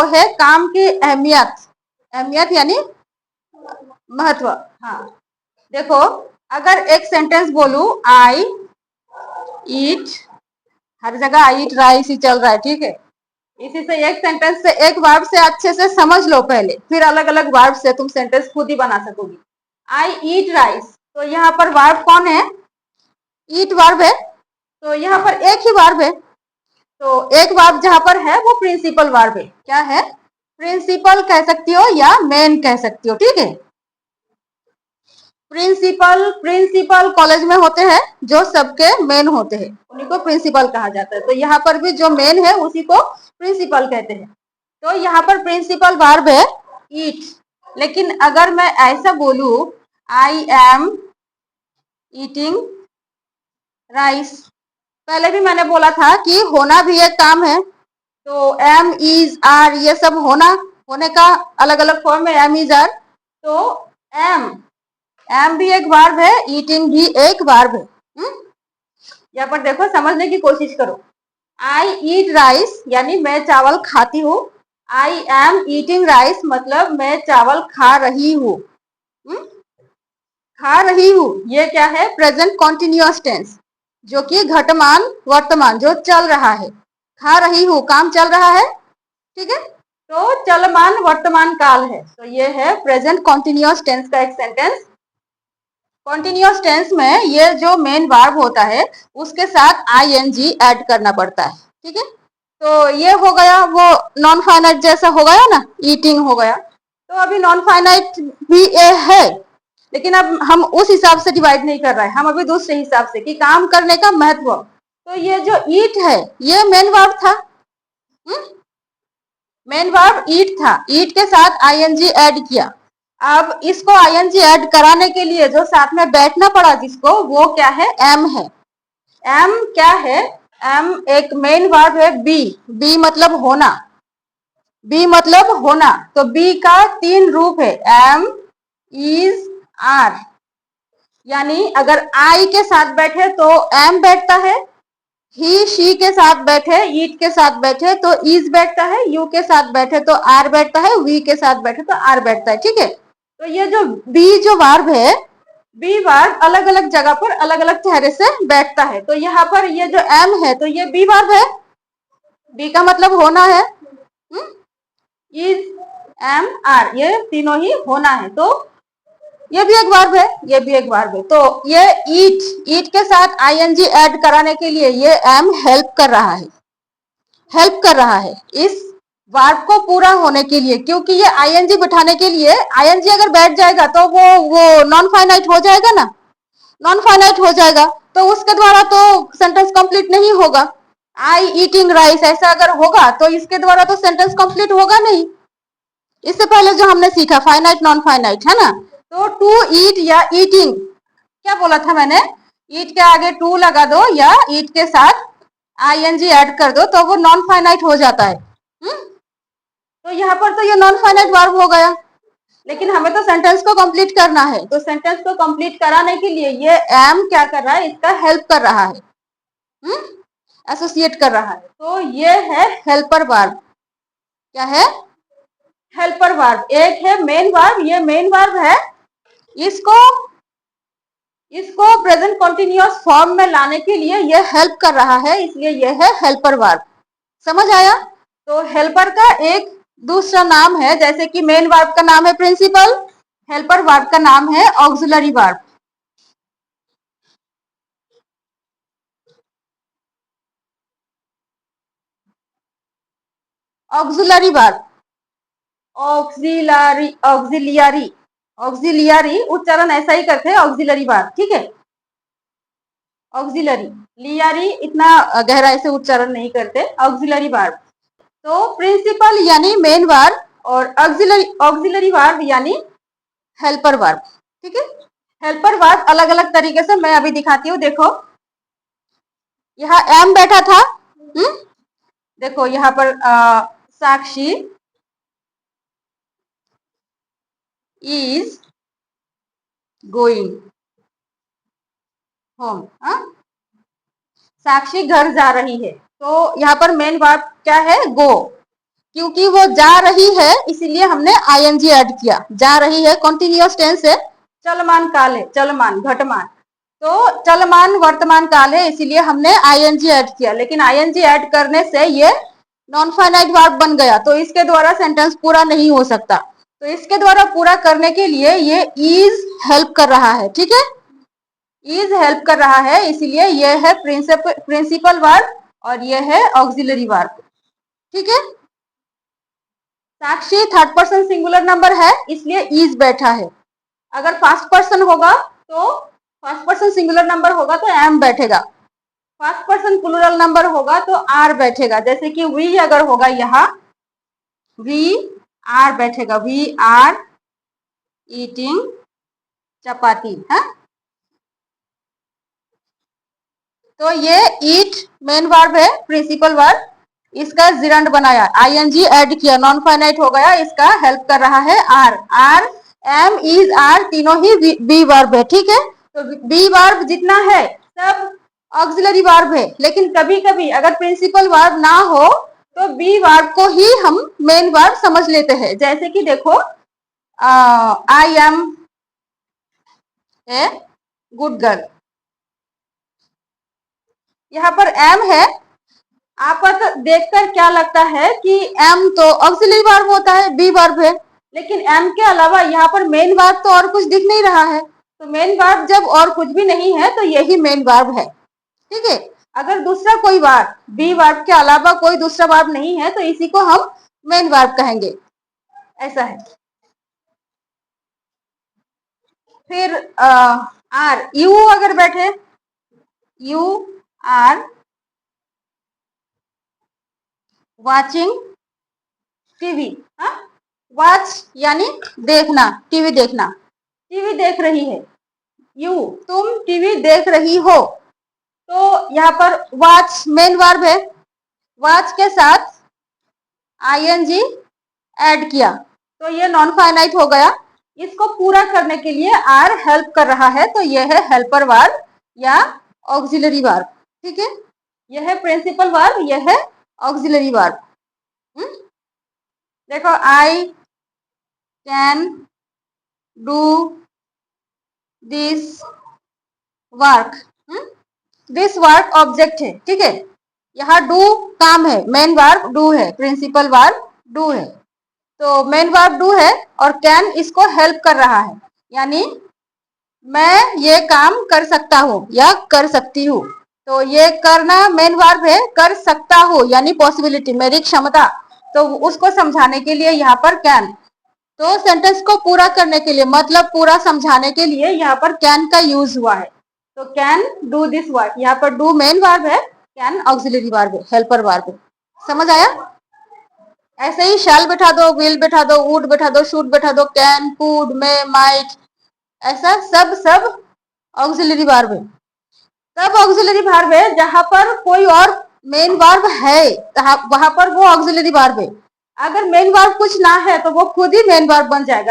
है काम की अहमियत, अहमियत यानी महत्व। हाँ देखो, अगर एक सेंटेंस बोलूं आई ईट, हर जगह आई ईट राइस ही चल रहा है, ठीक है। इसी से एक सेंटेंस से, एक वर्ब से अच्छे से समझ लो पहले, फिर अलग अलग वर्ब से तुम सेंटेंस खुद ही बना सकोगी। आई ईट राइस, तो यहाँ पर वर्ब कौन है? ईट वर्ब है, तो यहाँ पर एक ही वर्ब है। तो एक वर्ब जहां पर है वो प्रिंसिपल वर्ब है। क्या है? प्रिंसिपल कह सकती हो या मेन कह सकती हो, ठीक है। प्रिंसिपल कॉलेज में होते हैं जो सबके मेन होते हैं, उन्हीं को प्रिंसिपल कहा जाता है। तो यहाँ पर भी जो मेन है उसी को प्रिंसिपल कहते हैं। तो यहाँ पर प्रिंसिपल वर्ब है ईट। लेकिन अगर मैं ऐसा बोलूं आई एम ईटिंग राइस, पहले भी मैंने बोला था कि होना भी एक काम है। तो एम इज आर ये सब होने का अलग अलग फॉर्म है, एम इज आर। तो एम भी एक वर्ब है, ईटिंग भी एक वर्ब है। यहाँ पर देखो, समझने की कोशिश करो। आई ईट राइस यानी मैं चावल खाती हूँ, आई एम ईटिंग राइस मतलब मैं चावल खा रही हूँ। खा रही हूँ ये क्या है? प्रेजेंट कॉन्टिन्यूअस टेंस, जो कि घटमान वर्तमान जो चल रहा है। खा रही हूँ काम चल रहा है, ठीक है। तो चलमान वर्तमान काल है, तो ये है प्रेजेंट कॉन्टिन्यूअस टेंस का एक सेंटेंस। कॉन्टिन्यूअस टेंस में ये जो मेन वर्ब होता है उसके साथ आईएनजी ऐड करना पड़ता है, ठीक है। तो ये हो गया वो नॉन फाइनाइट जैसा हो गया ना, ईटिंग हो गया। तो अभी नॉन फाइनाइट भी ए है, लेकिन अब हम उस हिसाब से डिवाइड नहीं कर रहे हैं, हम अभी दूसरे हिसाब से कि काम करने का महत्व। तो ये जो ईट है ये मेन वर्ब था, मेन वर्ब ईट था, ईट के साथ आईएनजी ऐड किया। अब इसको आईएनजी ऐड कराने के लिए जो साथ में बैठना पड़ा जिसको, वो क्या है? एम है। एम क्या है? एम एक मेन वर्ब है बी, बी मतलब होना, बी मतलब होना। तो बी का 3 रूप है, एम इज आर। यानी अगर आई के साथ बैठे तो एम बैठता है, ही शी के साथ बैठे, ईट के साथ बैठे तो इज बैठता है, यू के साथ बैठे तो आर बैठता है, वी के साथ बैठे तो आर बैठता है, ठीक है। तो ये जो बी जो वर्ब है, बी वर्ब अलग अलग जगह पर अलग अलग चेहरे से बैठता है। तो यहाँ पर ये जो एम है तो ये बी वर्ब है, बी का मतलब होना है। इज एम आर ये तीनों ही होना है, तो ये भी एक वर्ब है, ये भी एक वर्ब है। तो ये ईट के साथ आईएनजी ऐड कराने के लिए ये एम हेल्प कर रहा है, हेल्प कर रहा है इस वर्ब को पूरा होने के लिए। क्योंकि ये आईएनजी बिठाने के लिए, आईएनजी अगर बैठ जाएगा तो वो नॉन फाइनाइट हो जाएगा ना, नॉन फाइनाइट हो जाएगा तो उसके द्वारा तो सेंटेंस कंप्लीट नहीं होगा। आई ईटिंग राइस ऐसा अगर होगा तो इसके द्वारा तो सेंटेंस कंप्लीट होगा नहीं। इससे पहले जो हमने सीखा फाइनाइट नॉन फाइनाइट है ना, तो टू ईट या ईटिंग, क्या बोला था मैंने? ईट के आगे टू लगा दो या ईट के साथ आईएनजी ऐड कर दो तो वो नॉन फाइनाइट हो जाता है। तो यहाँ पर तो ये नॉन फाइनाइट वर्ब हो गया, लेकिन हमें तो सेंटेंस को कंप्लीट करना है। तो सेंटेंस को कंप्लीट कराने के लिए ये एम क्या कर रहा है? इसका हेल्प कर रहा है, एसोसिएट कर रहा है। तो ये है हेल्पर वर्ब। क्या है? Helper verb. एक है मेन वर्ब, ये मेन वर्ब है, इसको प्रेजेंट कॉन्टिन्यूअस फॉर्म में लाने के लिए ये हेल्प कर रहा है, इसलिए ये है हेल्पर वर्ब। समझ आया? तो हेल्पर का एक दूसरा नाम है, जैसे कि मेन वर्ब का नाम है प्रिंसिपल, हेल्पर वर्ब का नाम है auxiliary verb. Auxiliary verb, auxiliary उच्चारण ऐसा ही करते हैं, ऑक्सिलरी वर्ब, ठीक है। ऑक्सिलरी, लियारी इतना गहराई से उच्चारण नहीं करते, ऑक्सिलरी वर्ब। तो प्रिंसिपल यानी मेन वर्ब और ऑक्सिलरी वर्ब यानी हेल्पर वर्ब, ठीक है। हेल्पर वर्ब अलग अलग तरीके से मैं अभी दिखाती हूँ। देखो यहाँ एम बैठा था, देखो यहाँ पर साक्षी इज गोइंग होम, साक्षी घर जा रही है। तो यहाँ पर मेन वर्ब क्या है? गो। क्योंकि वो जा रही है इसीलिए हमने आईएनजी ऐड किया। जा रही है कॉन्टिन्यूअस टेंस है, चलमान काल है, चलमान घटमान, तो चलमान वर्तमान काल है इसीलिए हमने आईएनजी ऐड किया। लेकिन आईएनजी ऐड करने से ये नॉन फाइनाइट वर्ब बन गया, तो इसके द्वारा सेंटेंस पूरा नहीं हो सकता। तो इसके द्वारा पूरा करने के लिए ये इज हेल्प कर रहा है, ठीक है, इज हेल्प कर रहा है, इसीलिए ये है प्रिंसिपल वर्ब और ये है ऑक्सिलरी वर्ब, ठीक है। साक्षी थर्ड पर्सन सिंगुलर नंबर है इसलिए इज बैठा है। अगर फर्स्ट पर्सन होगा तो फर्स्ट पर्सन सिंगुलर नंबर होगा तो एम बैठेगा, फर्स्ट पर्सन प्लूरल नंबर होगा तो आर बैठेगा। जैसे कि वी अगर होगा यहाँ वी आर बैठेगा, वी आर ईटिंग चपाती है। तो ये ईट मेन वर्ब है, प्रिंसिपल वर्ब, इसका जिरंड बनाया, आईएनजी ऐड किया, नॉन फाइनाइट हो गया, इसका हेल्प कर रहा है are. Are am is are तीनों ही बी वर्ब है, ठीक है। तो बी वर्ब जितना है सब ऑक्सिलरी वर्ब है, लेकिन कभी कभी अगर प्रिंसिपल वर्ब ना हो तो बी वर्ब को ही हम मेन वर्ब समझ लेते हैं। जैसे कि देखो I am a good girl, यहाँ पर एम है, आपको तो देखकर क्या लगता है कि एम तो ऑक्सिलरी वर्ब होता है, बी वर्ब है, लेकिन एम के अलावा यहाँ पर मेन वर्ब तो और कुछ दिख नहीं रहा है। तो मेन वर्ब जब और कुछ भी नहीं है तो यही मेन वर्ब है, ठीक है। अगर दूसरा कोई वर्ब बी वर्ब के अलावा कोई दूसरा वर्ब नहीं है तो इसी को हम मेन वर्ब कहेंगे, ऐसा है। फिर आर यू अगर बैठे, you are watching TV, watch यानी देखना, टीवी देखना, टीवी देख रही है, यू तुम टीवी देख रही हो, तो यहाँ पर वॉच मेन वर्ब है, वॉच के साथ आईएनजी ऐड किया तो ये नॉन फाइनाइट हो गया। इसको पूरा करने के लिए आर हेल्प कर रहा है, तो यह है हेल्पर वर्ब या ऑक्सिलरी वर्ब, ठीक है। यह है प्रिंसिपल वर्ब, यह है ऑक्सिलरी वर्ब। देखो I can do this work, this work object है, ठीक है। यहाँ डू काम है, मेन वर्ब डू है, प्रिंसिपल वर्ब डू है, तो मेन वर्ब डू है और कैन इसको हेल्प कर रहा है, यानी मैं ये काम कर सकता हूँ या कर सकती हूँ। तो ये करना मेन वर्ब है, कर सकता हूँ यानी पॉसिबिलिटी, मेरी क्षमता, तो उसको समझाने के लिए यहाँ पर कैन। तो सेंटेंस को पूरा करने के लिए मतलब पूरा समझाने के लिए यहाँ पर कैन का यूज हुआ है। तो कैन डू दिस वर्क, यहाँ पर डू मेन वर्ब है, कैन ऑक्सिलरी वर्ब है, हेल्पर वर्ब है। समझ आया? ऐसे ही शैल बैठा दो, विल बैठा दो, वुड बैठा दो, शुड बैठा दो, कैन, कुड, मे, माइट, ऐसा सब ऑक्सिलरी वर्ब है। सब ऑक्सिलरी वर्ब है जहां पर कोई और मेन वर्ब है वहां पर वो ऑक्सिलरी वर्ब है। अगर मेन वर्ब कुछ ना है तो वो खुद ही मेन वर्ब बन जाएगा।